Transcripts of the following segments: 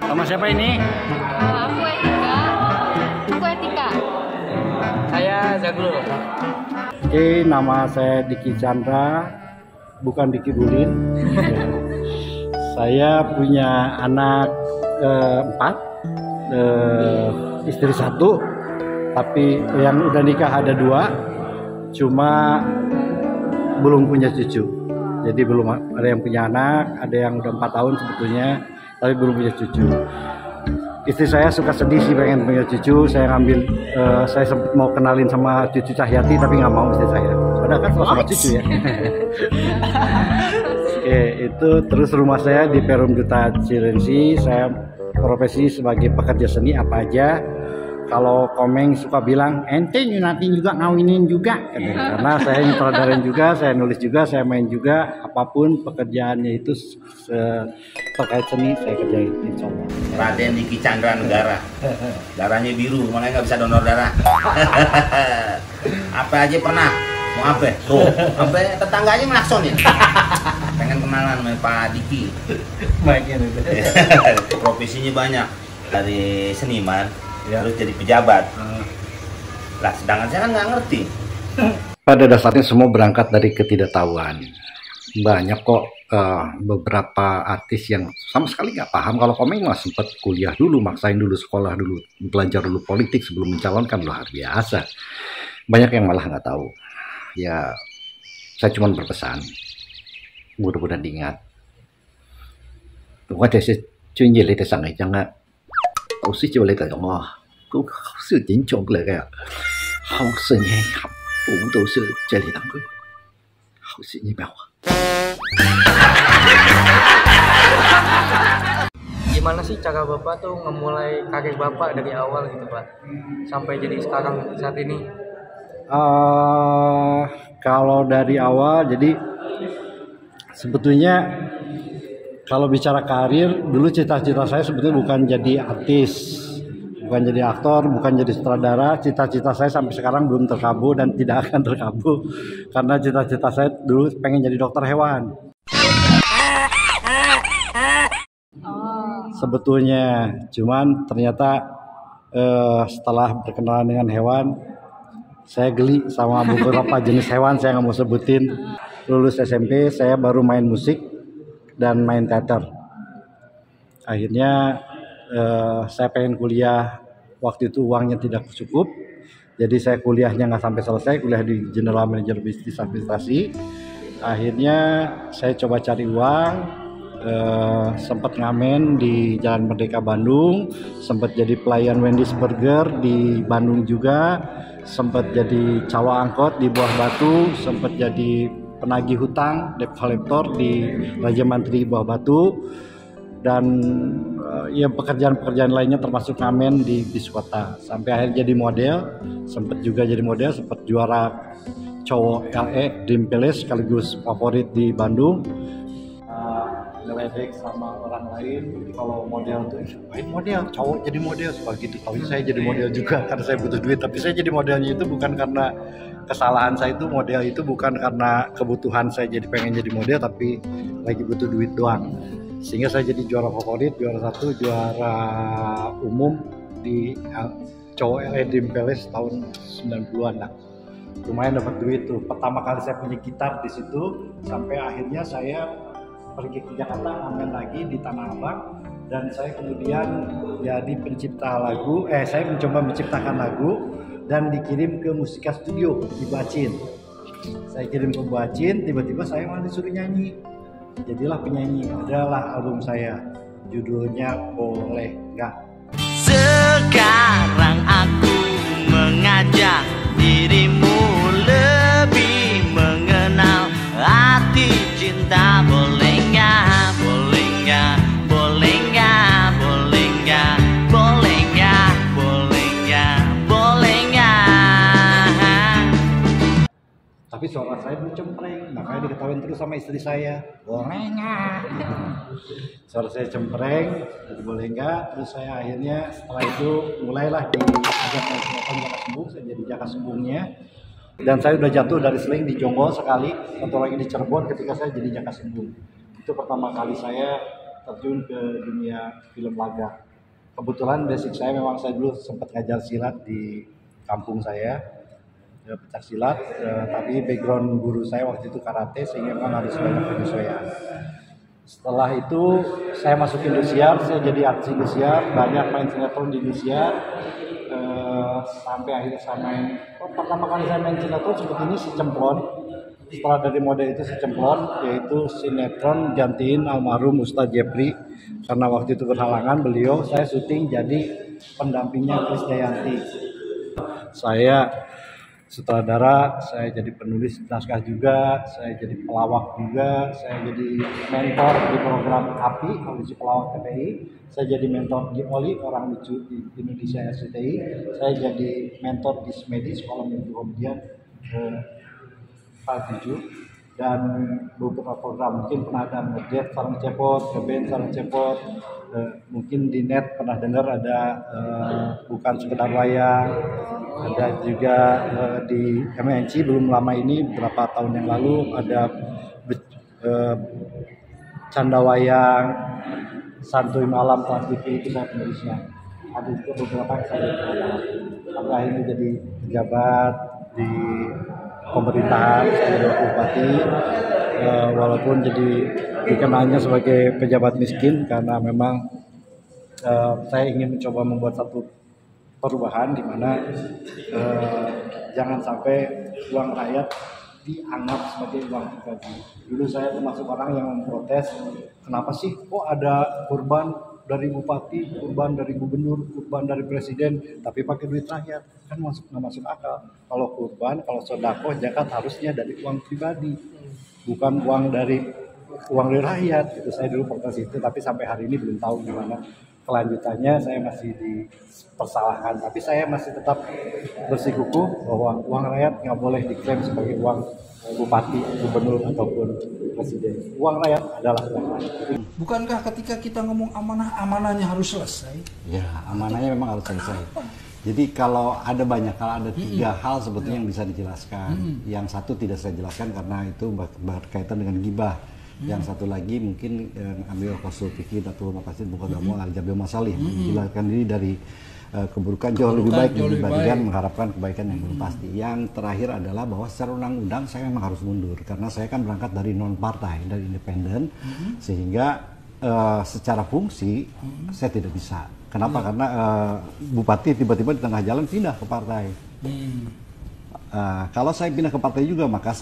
Sama siapa ini? Aku Etika. Aku Etika. Saya Zagul. Oke, nama saya Diki Chandra, bukan Diki Bulin. Saya punya anak 4, istri 1, tapi yang udah nikah ada 2, cuma belum punya cucu. Jadi belum ada yang punya anak, ada yang udah 4 tahun sebetulnya, tapi belum punya cucu. Istri saya suka sedih sih pengen punya cucu. Saya saya sempat mau kenalin sama cucu Cahyati tapi nggak mau istri saya. Padahal kan sama cucu ya. Oke, itu terus rumah saya di Perum Duta Cilengsi. Saya profesi sebagai pekerja seni apa aja. Kalau Komeng suka bilang, ente nyunatin juga, ngawinin juga. Karena saya nyutradarain juga, saya nulis juga, saya main juga. Apapun pekerjaannya itu terkait seni, saya kerjain, insya Allah. Raden Diki Chandra Negara. Darahnya biru, makanya nggak bisa donor darah. Apa aja pernah? Mau apa? Tuh, sampai tetangga aja ngelaksonin. Pengen kenalan sama Pak Diki. Baiknya itu. Profesinya banyak. Dari seniman, ya, terus jadi pejabat. Lah, sedangkan saya kan nggak ngerti. Pada dasarnya semua berangkat dari ketidaktahuan. Banyak kok beberapa artis yang sama sekali nggak paham. Kalau Komeng mah sempat kuliah dulu, maksain dulu sekolah dulu, belajar dulu politik sebelum mencalonkan, luar biasa. Banyak yang malah nggak tahu. Ya, saya cuma berpesan, mudah-mudahan diingat. Tôi có thể sẽ chuyên nghiệp lên tại sẵn này chẳng ạ. Tôi sẽ cho lên tại Cộng Hòa. Cũng không sự chính trọng lại kìa. Không sự nhẹ học. Cũng tôi sẽ chơi lên đẳng cơ. Không sự nhẹ bèo. Gimana sih cara Bapak tuh ngemulai karir Bapak dari awal gitu Pak, sampai jadi sekarang saat ini? Kalau dari awal, jadi sebetulnya kalau bicara karir, dulu cita-cita saya sebetulnya bukan jadi artis, bukan jadi aktor, bukan jadi sutradara. Cita-cita saya sampai sekarang belum terkabul dan tidak akan terkabul, karena cita-cita saya dulu pengen jadi dokter hewan. Sebetulnya, cuman ternyata setelah berkenalan dengan hewan, saya geli sama beberapa jenis hewan, saya nggak mau sebutin. Lulus SMP, saya baru main musik dan main teater. Akhirnya saya pengen kuliah, waktu itu uangnya tidak cukup. Jadi saya kuliahnya nggak sampai selesai, kuliah di General Manager Bisnis Administrasi. Akhirnya saya coba cari uang, sempat ngamen di Jalan Merdeka Bandung, sempat jadi pelayan Wendy's Burger di Bandung juga, sempat jadi cawa angkot di Buah Batu, sempat jadi penagih hutang, debt collector di Raja Mantri Buah Batu, dan ya pekerjaan-pekerjaan lainnya termasuk ngamen di bis kota. Sampai akhirnya jadi model, sempat juga jadi model, sempat juara cowok LE Dream Palace sekaligus favorit di Bandung. Ngeledek sama orang lain, jadi kalau model tuh main model, cowok jadi model, suka gitu. Tapi saya jadi model juga karena saya butuh duit. Tapi saya jadi modelnya itu bukan karena kesalahan saya, itu model itu bukan karena kebutuhan saya jadi pengen jadi model, tapi lagi butuh duit doang. Sehingga saya jadi juara favorit, juara 1, juara umum di cowok LA Dream Palace tahun 90-an lah. Lumayan dapat duit tuh. Pertama kali saya punya gitar di situ, sampai akhirnya saya pergi ke Jakarta, ngamen lagi di Tanah Abang, dan saya kemudian jadi pencipta lagu. Saya mencoba menciptakan lagu dan dikirim ke Musika Studio di Bacin. Saya kirim ke Bacin, tiba-tiba saya malah disuruh nyanyi. Jadilah penyanyi. Adalah album saya, judulnya Boleh Nggak. Sekarang aku mengajak dirimu lebih mengenal arti cinta. Boleh nggak, boleh nggak, boleh nggak, boleh nggak, boleh nggak, boleh nggak, boleh nggak. Tapi suara saya belum cempreng, makanya diketahuin terus sama istri saya. Boleh nggak? Suara saya cempreng, jadi boleh nggak? Terus saya akhirnya setelah itu mulailah diajak ke Jaka Sembung, saya jadi Jaka Sembungnya. Dan saya udah jatuh dari seling di Jonggol sekali, satu lagi di Cirebon ketika saya jadi Jaka Sembung. Itu pertama kali saya terjun ke dunia film laga. Kebetulan basic saya memang saya dulu sempat ngajar silat di kampung saya, pencak silat, tapi background guru saya waktu itu karate sehingga memang harus banyak penyesuaian. Setelah itu saya masuk Indosiar, saya jadi artis Indosiar, banyak main sinetron di Indosiar, sampai akhirnya saya main. Pertama kali saya main sinetron seperti ini Si Cemplon. Setelah dari mode itu Si Cemplon, yaitu sinetron gantiin almarhum Ustadz Jepri, karena waktu itu berhalangan beliau, saya syuting jadi pendampingnya Krisdayanti. Saya sutradara, saya jadi penulis naskah juga, saya jadi pelawak juga, saya jadi mentor di program API, Audisi Pelawak TPI, saya jadi mentor di OLI, Orang Lucu di Indonesia SCTI, saya jadi mentor di Smedi, Sekolah Mimpi Komedian 47, dan beberapa program, mungkin pernah ada Ngedet Sarang Cepot, Keben Sarang Cepot, mungkin di net pernah dengar ada Bukan Sekedar Wayang, ada juga di MNC belum lama ini, beberapa tahun yang lalu ada Canda Wayang, Santuy Malam Trans TV, itu saya penulisnya. Ada juga beberapa yang saya sampai akhirnya jadi pejabat di pemerintahan, sebagai bupati, walaupun jadi dikenalnya sebagai pejabat miskin karena memang saya ingin mencoba membuat satu perubahan di mana jangan sampai uang rakyat dianggap sebagai uang pribadi. Dulu saya termasuk orang yang memprotes, kenapa sih kok ada kurban dari bupati, kurban dari gubernur, kurban dari presiden, tapi pakai duit rakyat, kan nggak masuk akal. Kalau kurban, kalau sedekah, zakat harusnya dari uang pribadi, bukan uang dari rakyat. Itu saya dulu protes itu, tapi sampai hari ini belum tahu gimana kelanjutannya. Saya masih dipersalahkan, tapi saya masih tetap bersikukuh bahwa uang rakyat nggak boleh diklaim sebagai uang bupati, gubernur ataupun presiden. Uang rakyat adalah uang rakyat. Bukankah ketika kita ngomong amanah, amanahnya harus selesai? Ya, amanahnya memang harus selesai. Jadi kalau ada banyak hal, ada 3 hal sebetulnya yang bisa dijelaskan. Yang satu tidak saya jelaskan karena itu berkaitan dengan gibah. Yang satu lagi mungkin ambil Rasul Fikri Datul Maqasid Muqaddamu Al-Jabil Masalih, menjelaskan diri dari keburukan jauh lebih baik dibandingkan mengharapkan kebaikan yang belum pasti. Yang terakhir adalah bahwa secara undang-undang saya memang harus mundur karena saya kan berangkat dari non partai, dari independen, sehingga secara fungsi saya tidak bisa. Kenapa? Karena bupati tiba-tiba di tengah jalan pindah ke partai. Kalau saya pindah ke partai juga, maka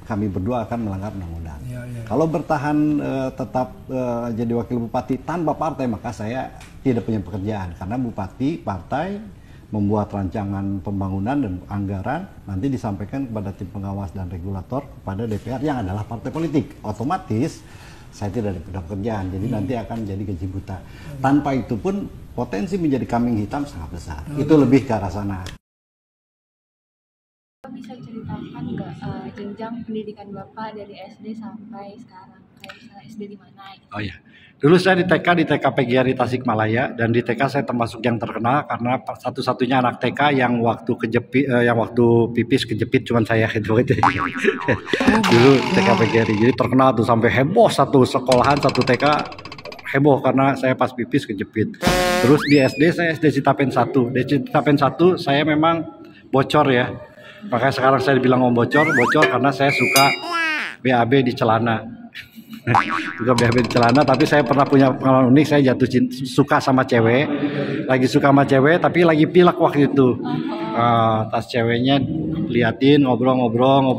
kami berdua akan melanggar undang-undang. Kalau bertahan tetap jadi wakil bupati tanpa partai, maka saya tidak punya pekerjaan. Karena bupati, partai membuat rancangan pembangunan dan anggaran, nanti disampaikan kepada tim pengawas dan regulator, kepada DPR yang adalah partai politik. Otomatis saya tidak ada pekerjaan, jadi nanti akan jadi gaji buta. Tanpa itu pun potensi menjadi kambing hitam sangat besar. Itu lebih ke arah sana. Bisa ceritakan nggak jenjang pendidikan Bapak dari SD sampai sekarang? Kayak misalnya SD di mana? Gitu. Oh ya, dulu saya di TK PGRI Tasikmalaya, dan di TK saya termasuk yang terkenal karena satu-satunya anak TK yang waktu pipis kejepit cuman saya gitu. Dulu TK PGRI, jadi terkenal tuh sampai heboh satu sekolahan, satu TK heboh karena saya pas pipis kejepit. Terus di SD saya SD Citapen 1. Di Citapen 1 saya memang bocor ya. Makanya sekarang saya dibilang bocor karena saya suka BAB di celana. Suka BAB di celana, tapi saya pernah punya pengalaman unik, saya suka sama cewek. Lagi suka sama cewek tapi lagi pilek waktu itu. Tas ceweknya liatin, ngobrol,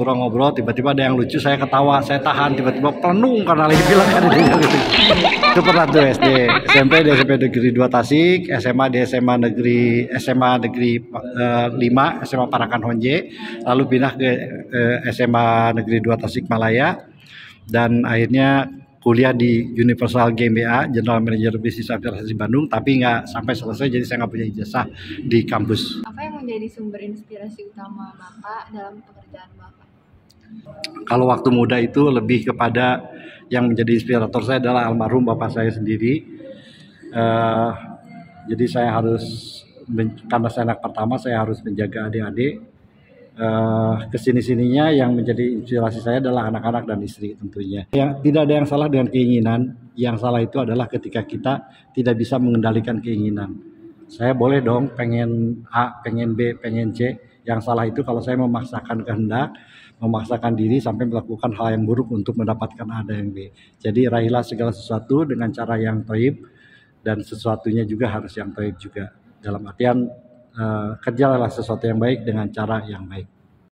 tiba-tiba ada yang lucu, saya ketawa, saya tahan, tiba-tiba pelenung karena lagi pilek kan itu pernah tuh SD. SMP di SMP Negeri 2 Tasik, SMA di SMA Negeri 5 SMA Parakan Honje, lalu pindah ke SMA Negeri 2 Tasikmalaya, dan akhirnya kuliah di Universal GmbH, General Manager Bisnis Administrasi Bandung, tapi nggak sampai selesai, jadi saya nggak punya ijazah di kampus. Apa yang menjadi sumber inspirasi utama Bapak dalam pekerjaan Bapak? Kalau waktu muda itu lebih kepada yang menjadi inspirator saya adalah almarhum bapak saya sendiri. Jadi saya harus, karena saya anak pertama, saya harus menjaga adik-adik. Kesini-sininya yang menjadi inspirasi saya adalah anak-anak dan istri tentunya. Yang tidak ada yang salah dengan keinginan, Yang salah itu adalah ketika kita tidak bisa mengendalikan keinginan. Saya boleh dong pengen A, pengen B, pengen C. Yang salah itu kalau saya memaksakan kehendak, memaksakan diri sampai melakukan hal yang buruk untuk mendapatkan A dan B. Jadi raihlah segala sesuatu dengan cara yang thayyib, dan sesuatunya juga harus yang thayyib juga. Dalam artian kerjalah sesuatu yang baik dengan cara yang baik.